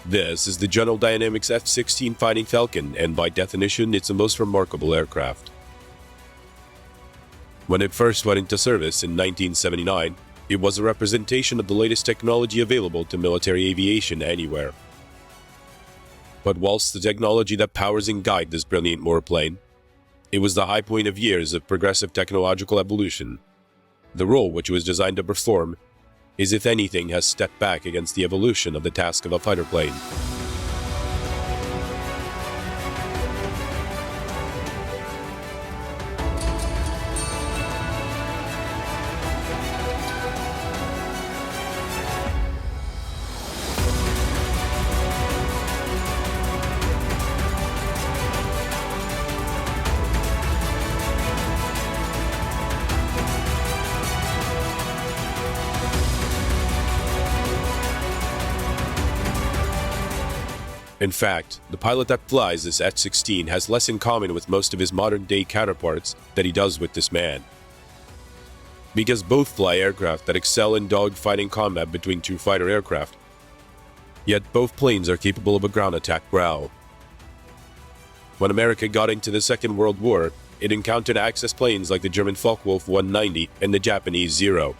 This is the General Dynamics F-16 Fighting Falcon, and by definition, it's the most remarkable aircraft. When it first went into service in 1979, it was a representation of the latest technology available to military aviation anywhere. But whilst the technology that powers and guides this brilliant warplane, it was the high point of years of progressive technological evolution. The role which it was designed to perform is, if anything, has stepped back against the evolution of the task of a fighter plane. In fact, the pilot that flies this F-16 has less in common with most of his modern-day counterparts than he does with this man. Because both fly aircraft that excel in dogfighting combat between two fighter aircraft, yet both planes are capable of a ground attack growl. When America got into the Second World War, it encountered Axis planes like the German Focke-Wulf 190 and the Japanese Zero.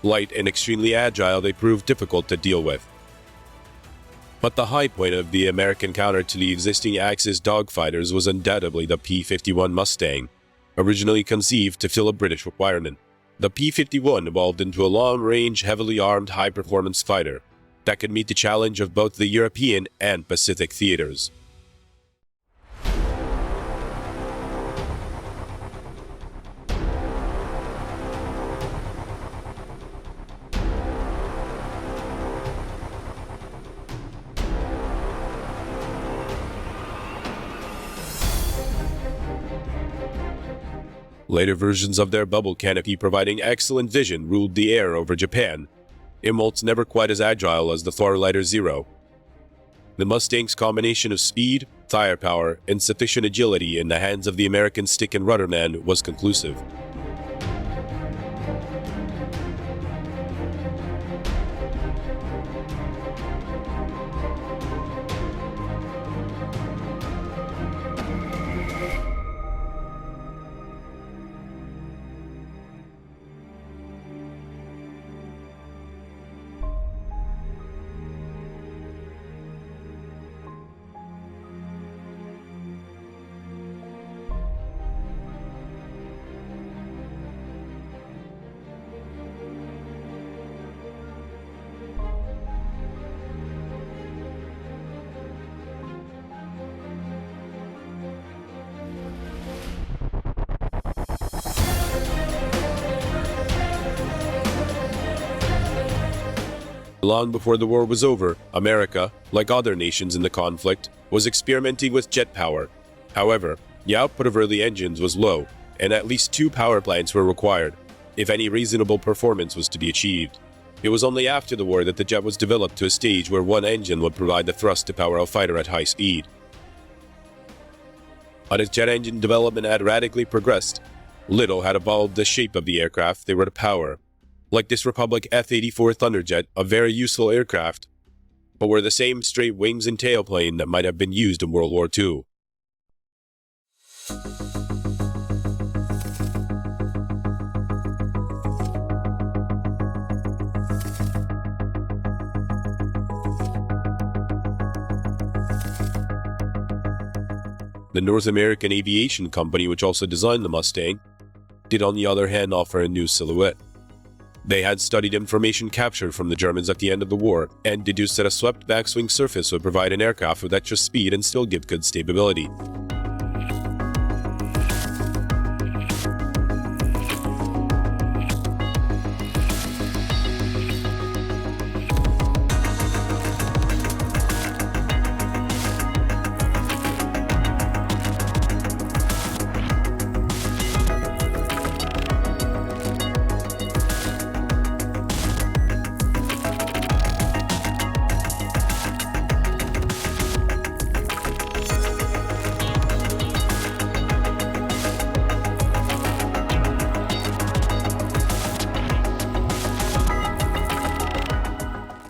Light and extremely agile, they proved difficult to deal with. But the high point of the American counter to the existing Axis dogfighters was undoubtedly the P-51 Mustang, originally conceived to fill a British requirement. The P-51 evolved into a long-range, heavily armed, high-performance fighter that could meet the challenge of both the European and Pacific theaters. Later versions of their bubble canopy providing excellent vision ruled the air over Japan. Imolt's never quite as agile as the far lighter Zero. The Mustang's combination of speed, firepower, and sufficient agility in the hands of the American stick and rudder man was conclusive. Long before the war was over, America, like other nations in the conflict, was experimenting with jet power. However, the output of early engines was low, and at least 2 power plants were required, if any reasonable performance was to be achieved. It was only after the war that the jet was developed to a stage where one engine would provide the thrust to power a fighter at high speed. But as jet engine development had radically progressed, little had evolved the shape of the aircraft they were to power. Like this Republic F-84 Thunderjet, a very useful aircraft, but were the same straight wings and tailplane that might have been used in World War II. The North American Aviation Company, which also designed the Mustang, did on the other hand offer a new silhouette. They had studied information captured from the Germans at the end of the war and deduced that a swept backswing surface would provide an aircraft with extra speed and still give good stability.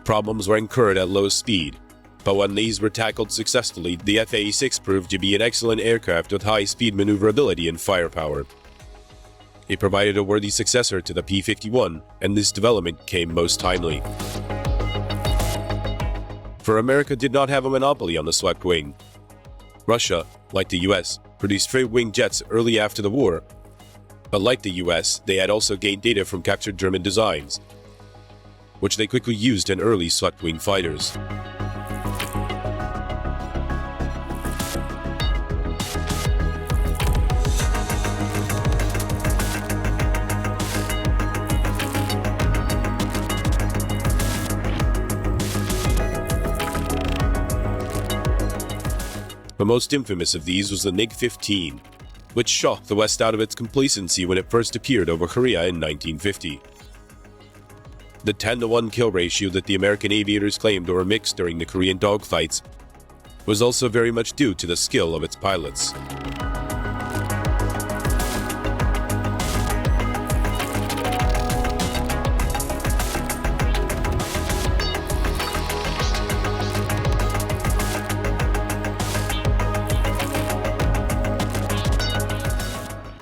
Problems were incurred at low speed. But when these were tackled successfully, the F-86 proved to be an excellent aircraft with high-speed maneuverability and firepower. It provided a worthy successor to the P-51, and this development came most timely. For America did not have a monopoly on the swept wing. Russia, like the US, produced straight-wing jets early after the war, but like the US, they had also gained data from captured German designs, which they quickly used in early swept-wing fighters. The most infamous of these was the MiG-15, which shocked the West out of its complacency when it first appeared over Korea in 1950. The 10-to-1 kill ratio that the American aviators claimed were mixed during the Korean dogfights was also very much due to the skill of its pilots.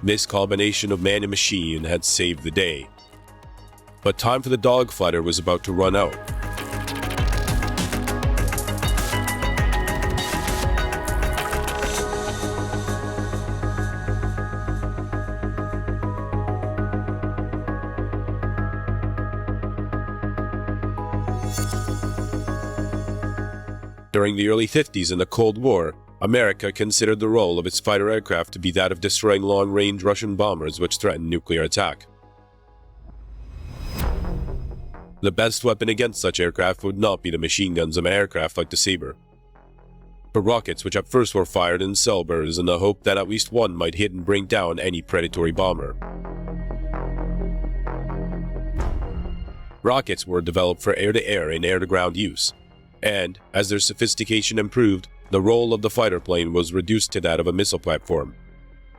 This combination of man and machine had saved the day. But time for the dogfighter was about to run out. During the early 50s in the Cold War, America considered the role of its fighter aircraft to be that of destroying long-range Russian bombers which threatened nuclear attack. The best weapon against such aircraft would not be the machine guns of an aircraft like the Sabre, but rockets which at first were fired in cell bursts in the hope that at least one might hit and bring down any predatory bomber. Rockets were developed for air-to-air and air-to-ground use, and, as their sophistication improved, the role of the fighter plane was reduced to that of a missile platform,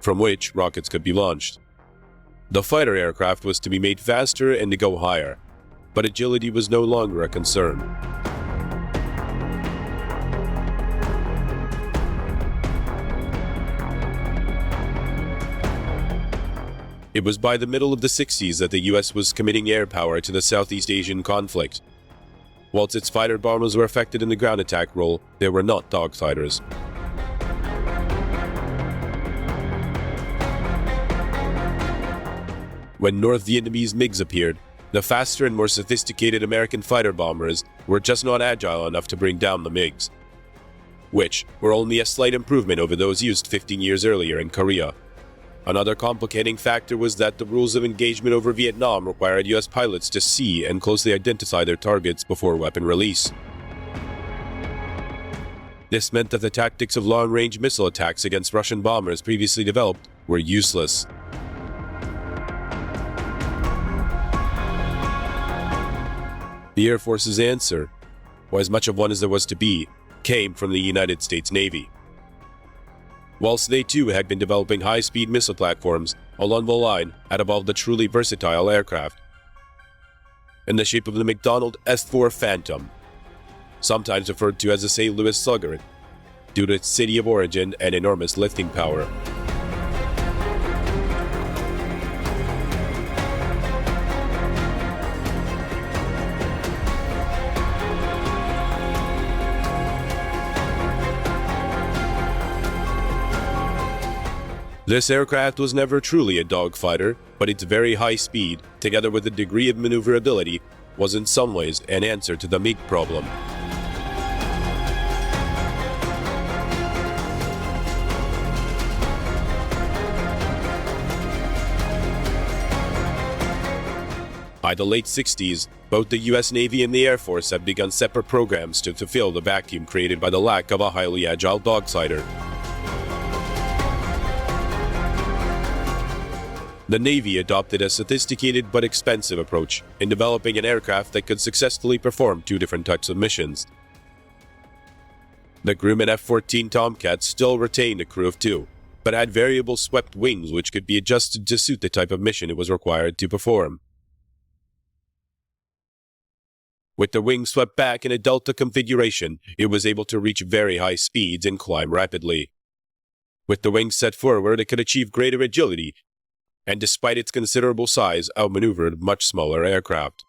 from which rockets could be launched. The fighter aircraft was to be made faster and to go higher, but agility was no longer a concern. It was by the middle of the 60s that the US was committing air power to the Southeast Asian conflict. Whilst its fighter bombers were effective in the ground attack role, they were not dogfighters. When North Vietnamese MiGs appeared, the faster and more sophisticated American fighter bombers were just not agile enough to bring down the MiGs, which were only a slight improvement over those used 15 years earlier in Korea. Another complicating factor was that the rules of engagement over Vietnam required US pilots to see and closely identify their targets before weapon release. This meant that the tactics of long-range missile attacks against Russian bombers previously developed were useless. The Air Force's answer, or as much of one as there was to be, came from the United States Navy. Whilst they too had been developing high-speed missile platforms, along the line had evolved a truly versatile aircraft in the shape of the McDonnell S-4 Phantom, sometimes referred to as the St. Louis Slugger, due to its city of origin and enormous lifting power. This aircraft was never truly a dogfighter, but its very high speed, together with a degree of maneuverability, was in some ways an answer to the MiG problem. By the late 60s, both the US Navy and the Air Force had begun separate programs to fill the vacuum created by the lack of a highly agile dogfighter. The Navy adopted a sophisticated but expensive approach in developing an aircraft that could successfully perform two different types of missions. The Grumman F-14 Tomcat still retained a crew of two, but had variable swept wings which could be adjusted to suit the type of mission it was required to perform. With the wings swept back in a delta configuration, it was able to reach very high speeds and climb rapidly. With the wings set forward, it could achieve greater agility, and despite its considerable size, outmaneuvered much smaller aircraft.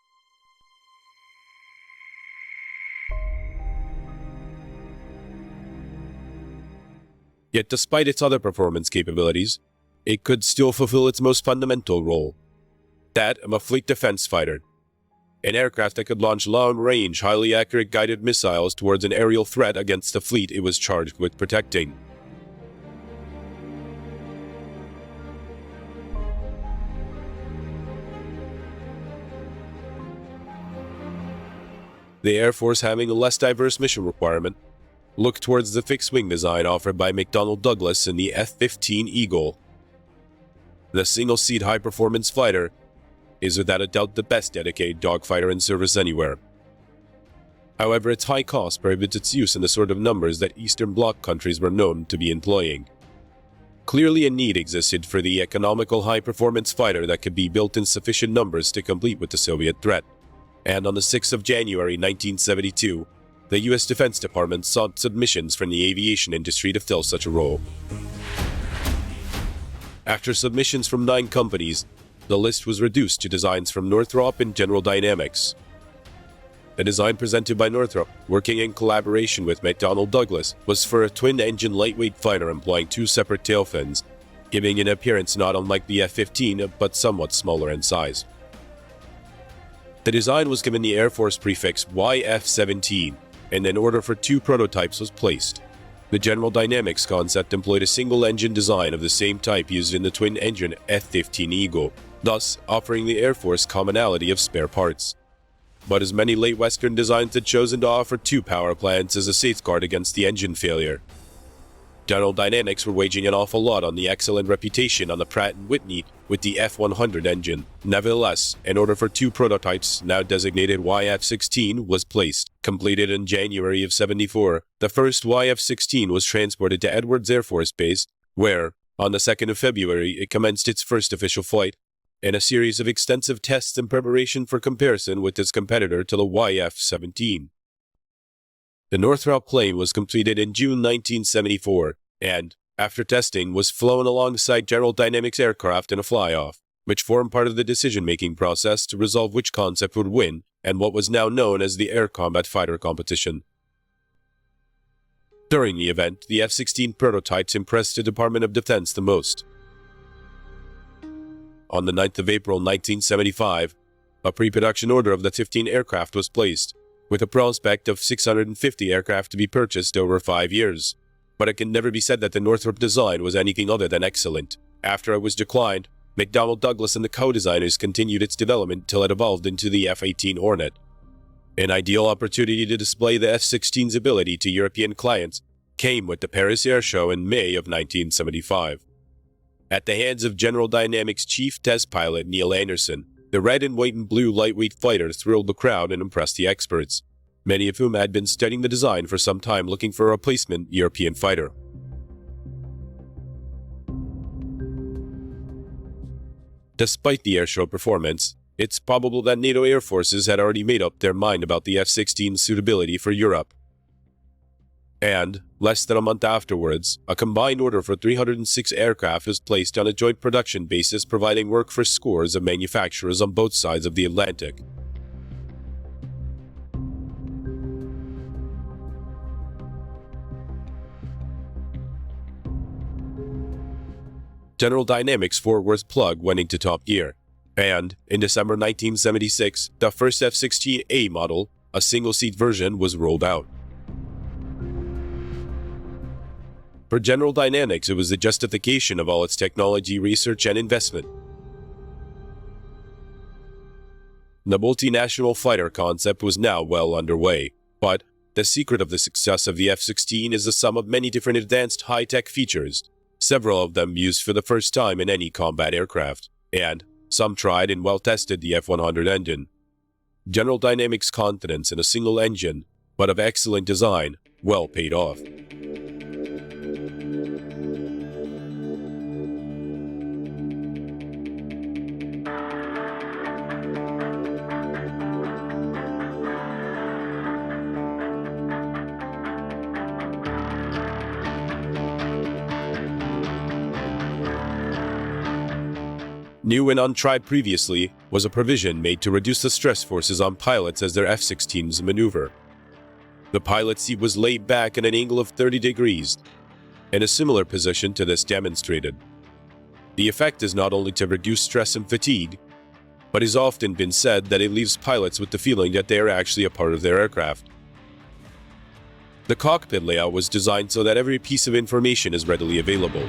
Yet despite its other performance capabilities, it could still fulfill its most fundamental role, that of a fleet defense fighter. An aircraft that could launch long-range, highly accurate guided missiles towards an aerial threat against the fleet it was charged with protecting. The Air Force, having a less diverse mission requirement, looked towards the fixed-wing design offered by McDonnell Douglas in the F-15 Eagle. The single-seat high-performance fighter is without a doubt the best dedicated dogfighter in service anywhere. However, its high cost prohibits its use in the sort of numbers that Eastern Bloc countries were known to be employing. Clearly a need existed for the economical high-performance fighter that could be built in sufficient numbers to compete with the Soviet threat. And on the 6th of January 1972, the U.S. Defense Department sought submissions from the aviation industry to fill such a role. After submissions from 9 companies, the list was reduced to designs from Northrop and General Dynamics. The design presented by Northrop, working in collaboration with McDonnell Douglas, was for a twin-engine lightweight fighter employing 2 separate tail fins, giving an appearance not unlike the F-15 but somewhat smaller in size. The design was given the Air Force prefix YF-17, and an order for 2 prototypes was placed. The General Dynamics concept employed a single-engine design of the same type used in the twin-engine F-15 Eagle, thus offering the Air Force commonality of spare parts. But as many late Western designs had chosen to offer 2 power plants as a safeguard against the engine failure. General Dynamics were waging an awful lot on the excellent reputation on the Pratt & Whitney with the F-100 engine. Nevertheless, an order for 2 prototypes, now designated YF-16, was placed. Completed in January of '74, the first YF-16 was transported to Edwards Air Force Base, where, on the 2nd of February, it commenced its first official flight, in a series of extensive tests in preparation for comparison with its competitor to the YF-17. The Northrop plane was completed in June 1974, and, after testing, was flown alongside General Dynamics aircraft in a fly-off, which formed part of the decision-making process to resolve which concept would win and what was now known as the Air Combat Fighter competition. During the event, the F-16 prototypes impressed the Department of Defense the most. On the 9th of April 1975, a pre-production order of the 15 aircraft was placed, with a prospect of 650 aircraft to be purchased over 5 years. But it can never be said that the Northrop design was anything other than excellent. After it was declined, McDonnell Douglas and the co-designers continued its development till it evolved into the F-18 Hornet. An ideal opportunity to display the F-16's ability to European clients came with the Paris Air Show in May of 1975. At the hands of General Dynamics chief test pilot Neil Anderson, the red and white and blue lightweight fighter thrilled the crowd and impressed the experts, many of whom had been studying the design for some time looking for a replacement European fighter. Despite the airshow performance, it's probable that NATO air forces had already made up their mind about the F-16's suitability for Europe. And, less than a month afterwards, a combined order for 306 aircraft was placed on a joint production basis, providing work for scores of manufacturers on both sides of the Atlantic. General Dynamics' Fort Worth plug went into top gear, and, in December 1976, the first F-16A model, a single-seat version, was rolled out. For General Dynamics, it was the justification of all its technology research and investment. The multinational fighter concept was now well underway, but the secret of the success of the F-16 is the sum of many different advanced high-tech features, several of them used for the first time in any combat aircraft, and some tried and well-tested the F-100 engine. General Dynamics' confidence in a single engine, but of excellent design, well paid off. New and untried previously was a provision made to reduce the stress forces on pilots as their F-16s maneuver. The pilot seat was laid back at an angle of 30 degrees, in a similar position to this demonstrated. The effect is not only to reduce stress and fatigue, but has often been said that it leaves pilots with the feeling that they are actually a part of their aircraft. The cockpit layout was designed so that every piece of information is readily available.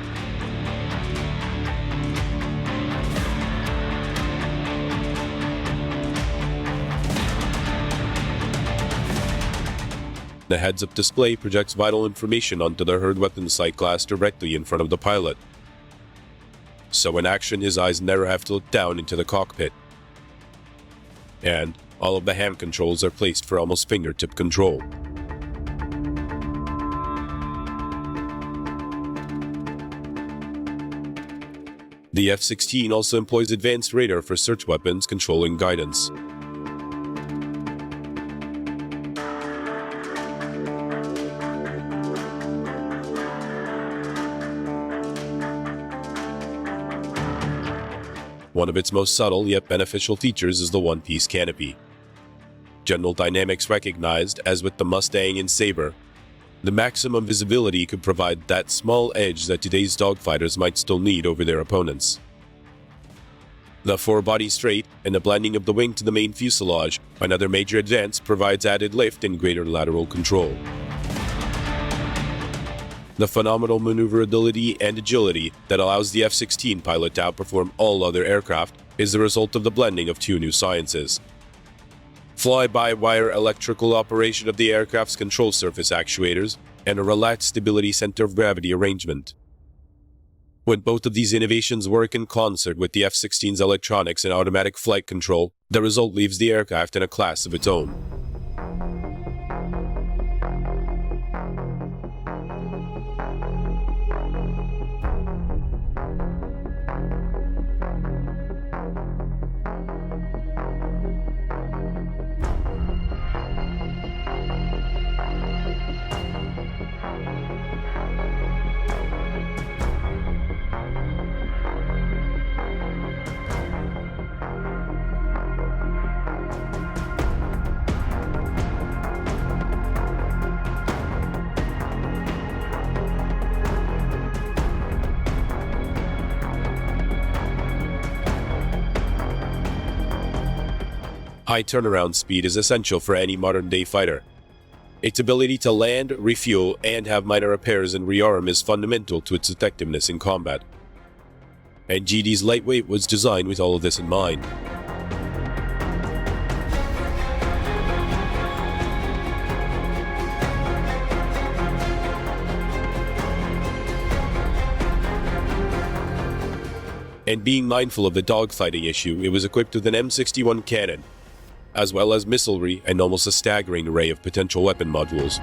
The heads-up display projects vital information onto the hurled weapon sight glass directly in front of the pilot. So in action, his eyes never have to look down into the cockpit. And all of the hand controls are placed for almost fingertip control. The F-16 also employs advanced radar for search weapons, control, and guidance. One of its most subtle yet beneficial features is the one-piece canopy. General Dynamics recognized, as with the Mustang and Sabre, the maximum visibility could provide that small edge that today's dogfighters might still need over their opponents. The four-body straight and the blending of the wing to the main fuselage, another major advance, provides added lift and greater lateral control. The phenomenal maneuverability and agility that allows the F-16 pilot to outperform all other aircraft is the result of the blending of two new sciences: fly-by-wire electrical operation of the aircraft's control surface actuators and a relaxed stability center of gravity arrangement. When both of these innovations work in concert with the F-16's electronics and automatic flight control, the result leaves the aircraft in a class of its own. High turnaround speed is essential for any modern-day fighter. Its ability to land, refuel, and have minor repairs and rearm is fundamental to its effectiveness in combat. And GD's lightweight was designed with all of this in mind. And being mindful of the dogfighting issue, it was equipped with an M61 cannon, as well as missilery and almost a staggering array of potential weapon modules.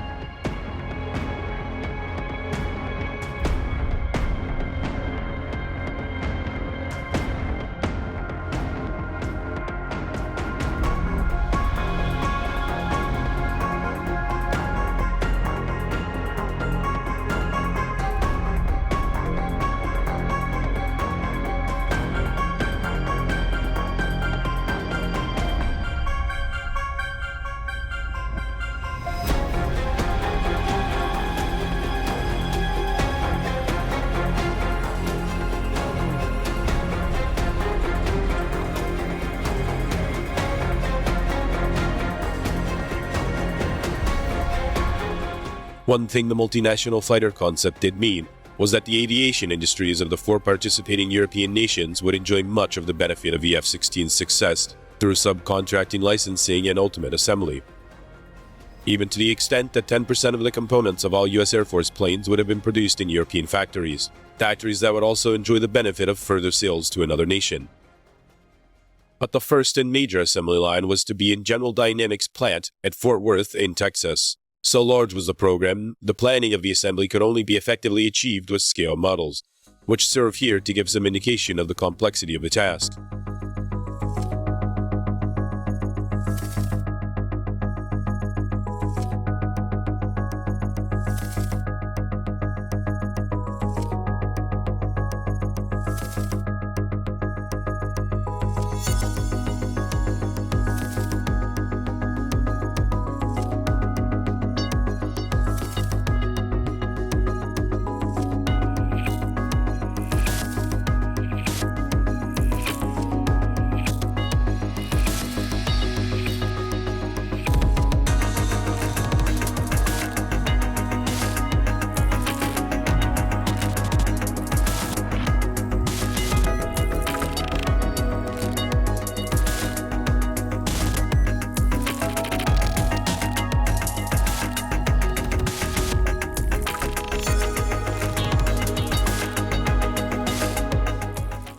One thing the multinational fighter concept did mean was that the aviation industries of the four participating European nations would enjoy much of the benefit of the F-16's success through subcontracting, licensing, and ultimate assembly. Even to the extent that 10% of the components of all US Air Force planes would have been produced in European factories that would also enjoy the benefit of further sales to another nation. But the first and major assembly line was to be in General Dynamics' plant at Fort Worth in Texas. So large was the program, the planning of the assembly could only be effectively achieved with scale models, which serve here to give some indication of the complexity of the task.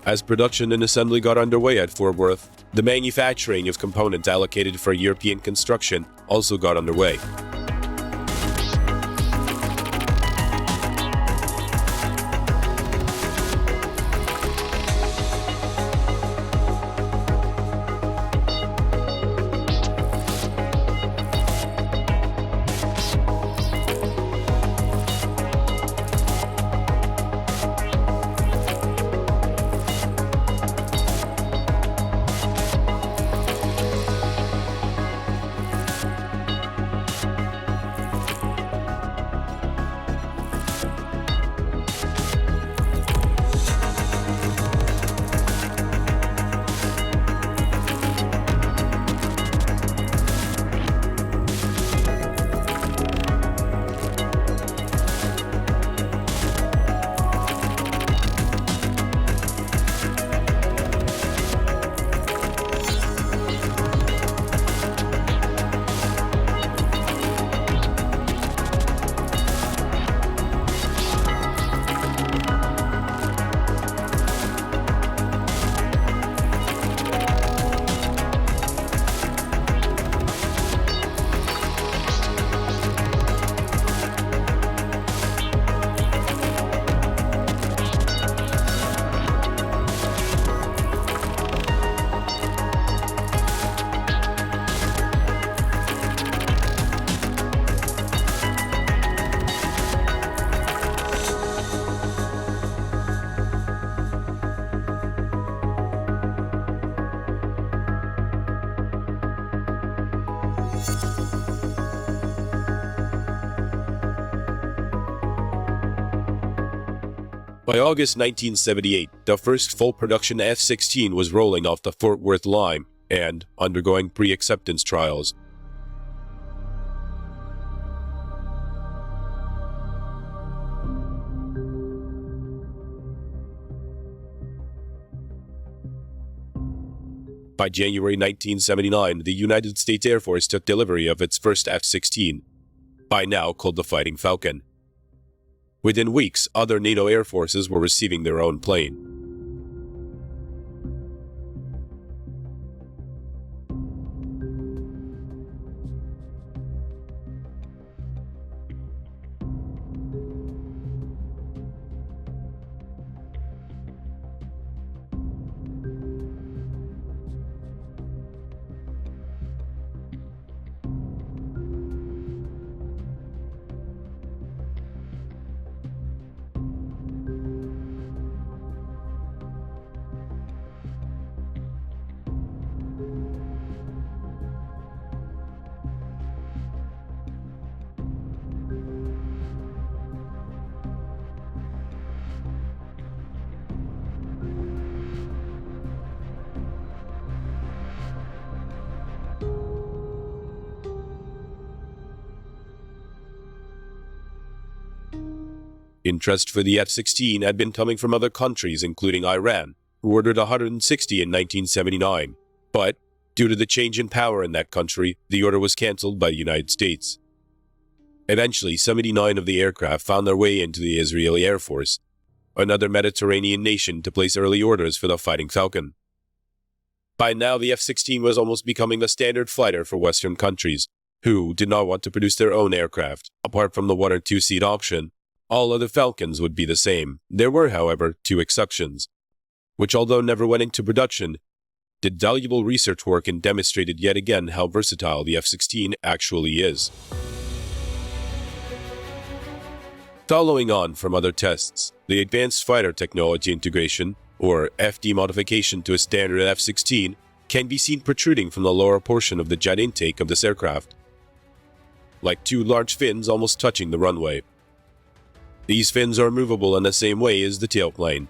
As production and assembly got underway at Fort Worth, the manufacturing of components allocated for European construction also got underway. By August 1978, the first full production F-16 was rolling off the Fort Worth line and undergoing pre-acceptance trials. By January 1979, the United States Air Force took delivery of its first F-16, by now called the Fighting Falcon. Within weeks, other NATO air forces were receiving their own plane. Interest for the F-16 had been coming from other countries, including Iran, who ordered 160 in 1979. But, due to the change in power in that country, the order was cancelled by the United States. Eventually, 79 of the aircraft found their way into the Israeli Air Force, another Mediterranean nation to place early orders for the Fighting Falcon. By now, the F-16 was almost becoming the standard fighter for Western countries, who did not want to produce their own aircraft. Apart from the 1 or 2 seat option, all other Falcons would be the same. There were, however, 2 exceptions, which, although never went into production, did valuable research work and demonstrated yet again how versatile the F-16 actually is. Following on from other tests, the Advanced Fighter Technology Integration, or FD modification to a standard F-16, can be seen protruding from the lower portion of the jet intake of this aircraft, like 2 large fins almost touching the runway. These fins are movable in the same way as the tailplane,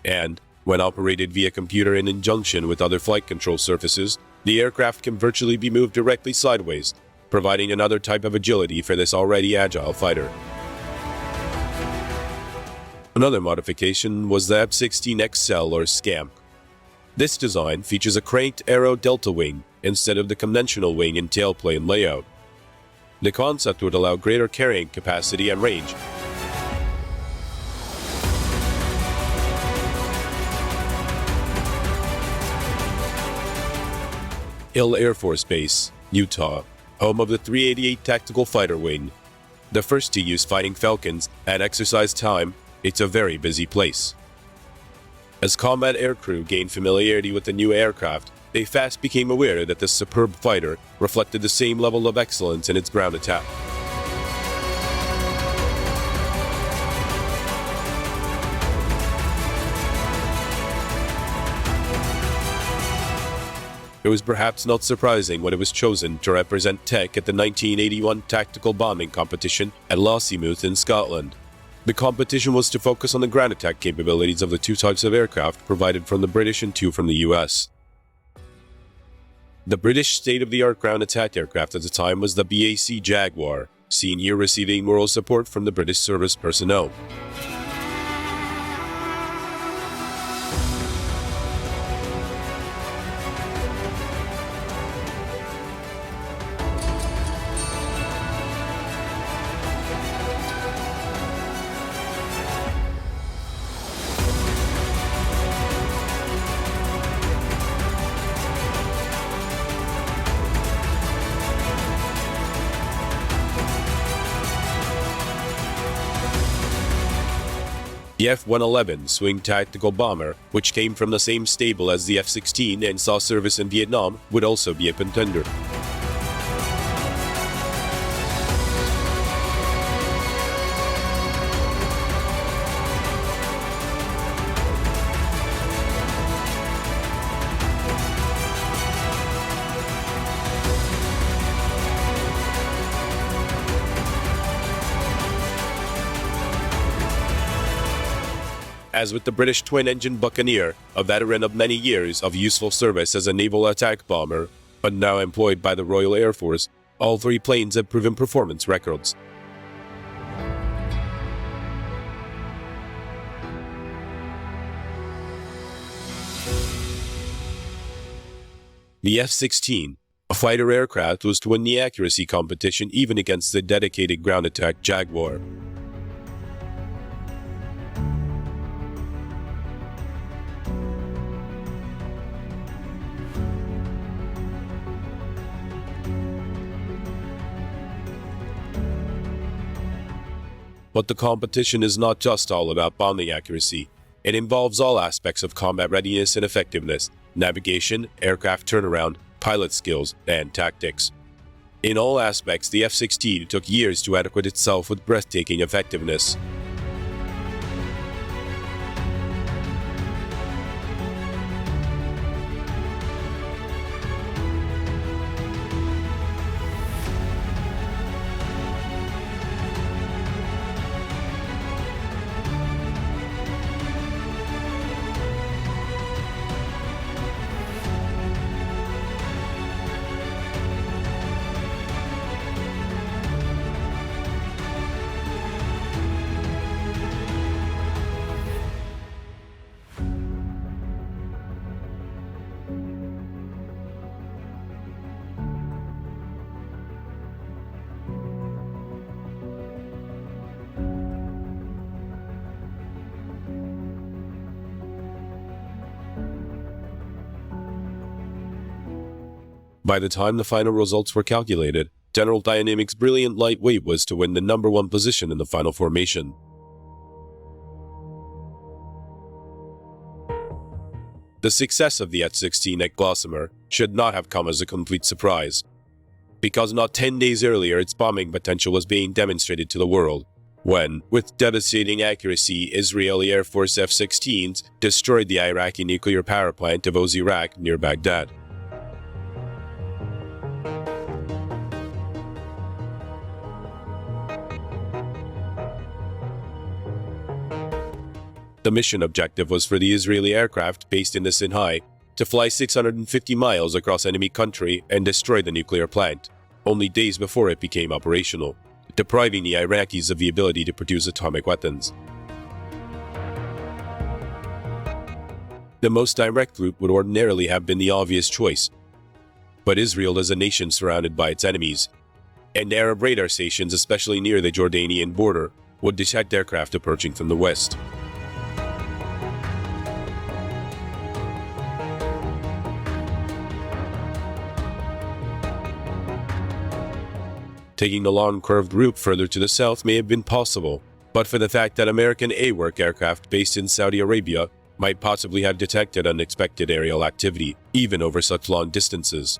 and, when operated via computer in conjunction with other flight control surfaces, the aircraft can virtually be moved directly sideways, providing another type of agility for this already agile fighter. Another modification was the F-16XL or SCAMP. This design features a cranked aero delta wing instead of the conventional wing and tailplane layout. The concept would allow greater carrying capacity and range, Hill Air Force Base, Utah, home of the 388 Tactical Fighter Wing. The first to use fighting Falcons at exercise time, it's a very busy place. As combat aircrew gained familiarity with the new aircraft, they fast became aware that this superb fighter reflected the same level of excellence in its ground attack. It was perhaps not surprising when it was chosen to represent tech at the 1981 tactical bombing competition at Lossiemouth in Scotland. The competition was to focus on the ground attack capabilities of the two types of aircraft provided from the British and two from the US. The British state-of-the-art ground attack aircraft at the time was the BAC Jaguar, seen here receiving moral support from the British service personnel. The F-111 Swing Tactical Bomber, which came from the same stable as the F-16 and saw service in Vietnam, would also be a contender. As with the British twin-engine Buccaneer, a veteran of many years of useful service as a naval attack bomber, but now employed by the Royal Air Force, all three planes have proven performance records. The F-16, a fighter aircraft, was to win the accuracy competition even against the dedicated ground attack Jaguar. But the competition is not just all about bombing accuracy. It involves all aspects of combat readiness and effectiveness, navigation, aircraft turnaround, pilot skills, and tactics. In all aspects, the F-16 took years to adequate itself with breathtaking effectiveness. By the time the final results were calculated, General Dynamics' brilliant lightweight was to win the #1 position in the final formation. The success of the F-16 at Gossamer should not have come as a complete surprise, because not 10 days earlier its bombing potential was being demonstrated to the world, when, with devastating accuracy, Israeli Air Force F-16s destroyed the Iraqi nuclear power plant of Osirak near Baghdad. The mission objective was for the Israeli aircraft based in the Sinai to fly 650 miles across enemy country and destroy the nuclear plant, only days before it became operational, depriving the Iraqis of the ability to produce atomic weapons. The most direct route would ordinarily have been the obvious choice, but Israel is a nation surrounded by its enemies, and Arab radar stations, especially near the Jordanian border, would detect aircraft approaching from the west. Taking the long curved route further to the south may have been possible, but for the fact that American A-work aircraft based in Saudi Arabia might possibly have detected unexpected aerial activity, even over such long distances.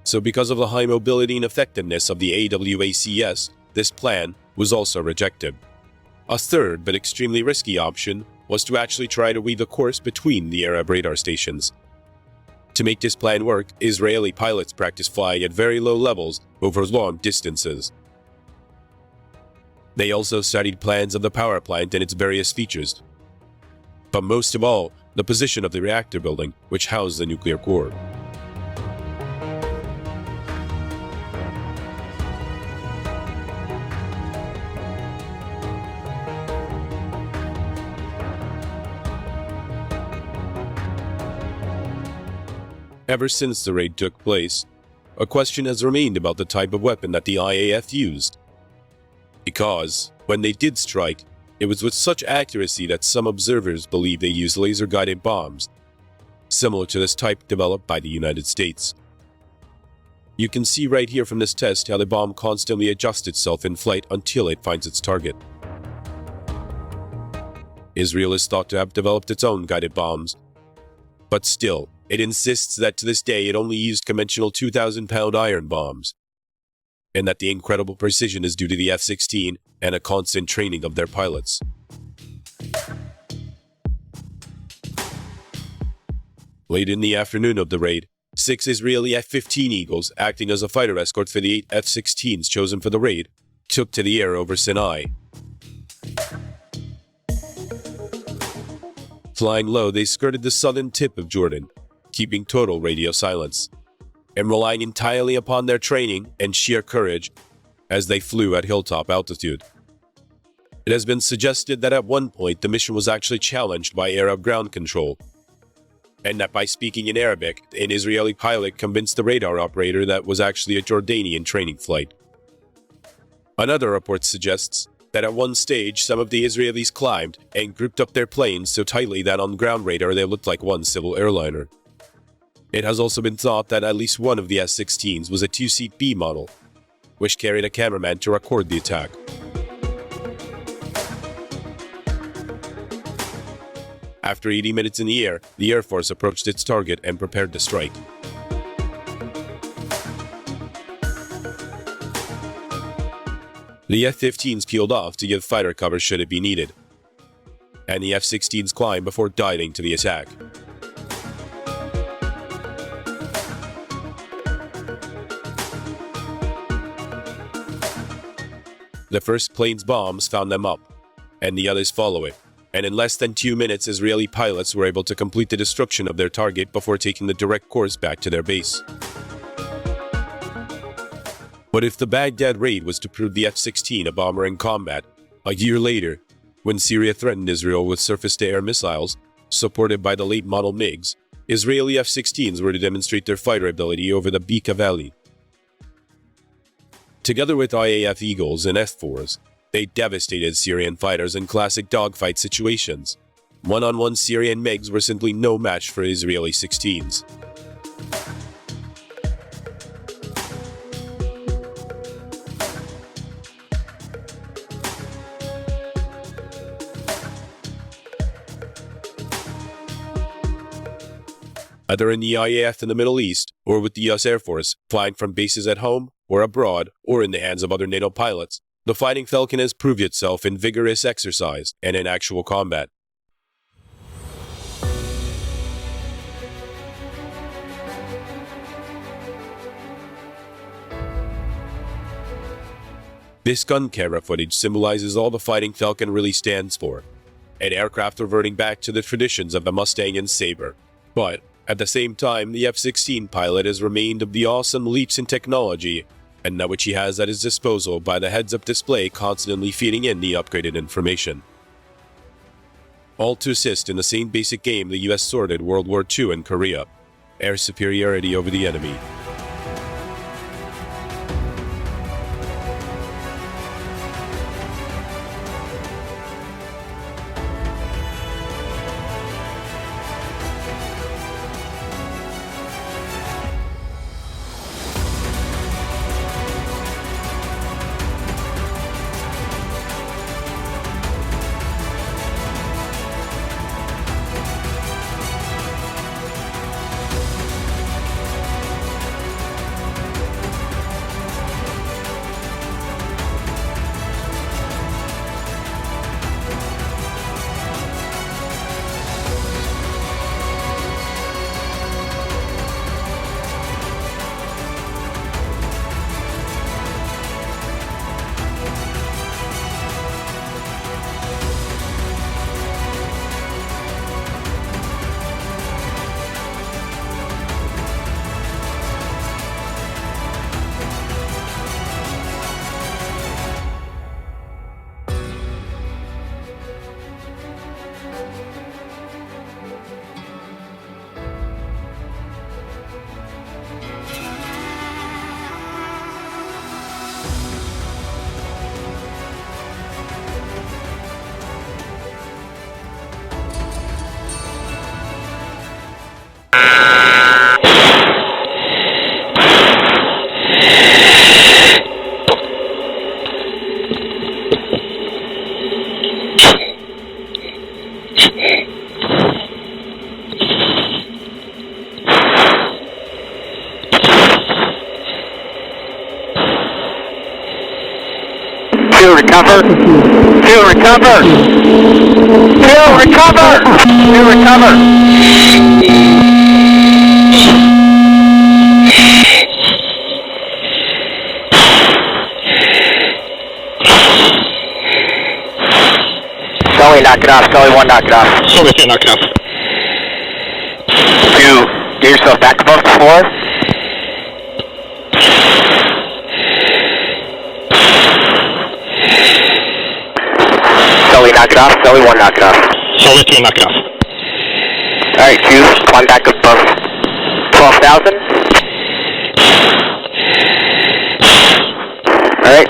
So because of the high mobility and effectiveness of the AWACS, this plan was also rejected. A third but extremely risky option was to actually try to weave a course between the Arab radar stations. To make this plan work, Israeli pilots practiced flying at very low levels over long distances. They also studied plans of the power plant and its various features. But most of all, the position of the reactor building, which housed the nuclear core. Ever since the raid took place, a question has remained about the type of weapon that the IAF used. Because, when they did strike, it was with such accuracy that some observers believe they used laser-guided bombs, similar to this type developed by the United States. You can see right here from this test how the bomb constantly adjusts itself in flight until it finds its target. Israel is thought to have developed its own guided bombs, but still, it insists that to this day it only used conventional 2,000-pound iron bombs, and that the incredible precision is due to the F-16 and a constant training of their pilots. Late in the afternoon of the raid, 6 Israeli F-15 Eagles, acting as a fighter escort for the 8 F-16s chosen for the raid, took to the air over Sinai. Flying low, they skirted the southern tip of Jordan, keeping total radio silence, and relying entirely upon their training and sheer courage as they flew at hilltop altitude. It has been suggested that at one point the mission was actually challenged by Arab ground control, and that by speaking in Arabic, an Israeli pilot convinced the radar operator that was actually a Jordanian training flight. Another report suggests that at one stage some of the Israelis climbed and grouped up their planes so tightly that on ground radar they looked like one civil airliner. It has also been thought that at least one of the F-16s was a two-seat B model, which carried a cameraman to record the attack. After 80 minutes in the air, the Air Force approached its target and prepared to strike. The F-15s peeled off to give fighter cover should it be needed, and the F-16s climbed before diving to the attack. The first plane's bombs found them up, and the others follow it, and in less than 2 minutes Israeli pilots were able to complete the destruction of their target before taking the direct course back to their base. But if the Baghdad raid was to prove the F-16 a bomber in combat, a year later, when Syria threatened Israel with surface-to-air missiles, supported by the late-model MiGs, Israeli F-16s were to demonstrate their fighter ability over the Bekaa Valley. Together with IAF Eagles and F-4s, they devastated Syrian fighters in classic dogfight situations. One-on-one Syrian MiGs were simply no match for Israeli 16s. Either in the IAF in the Middle East, or with the US Air Force, flying from bases at home, or abroad, or in the hands of other NATO pilots, the Fighting Falcon has proved itself in vigorous exercise and in actual combat. This gun camera footage symbolizes all the Fighting Falcon really stands for, an aircraft reverting back to the traditions of the Mustang and Sabre. But, at the same time, the F-16 pilot has remained of the awesome leaps in technology and that which he has at his disposal by the heads-up display constantly feeding in the upgraded information. All to assist in the same basic game the US sorted World War II in Korea, air superiority over the enemy. Fuel recover. Fuel recover. Fuel recover. Fuel recover. Sully, knock it off. Sully 1, knock it off. Sully 2, knock it off. You get yourself back above the floor. Sully, knock it off. Sully 1, knock it off. Sully 2, knock it off. Alright, 2, climb back above 12,000. Alright,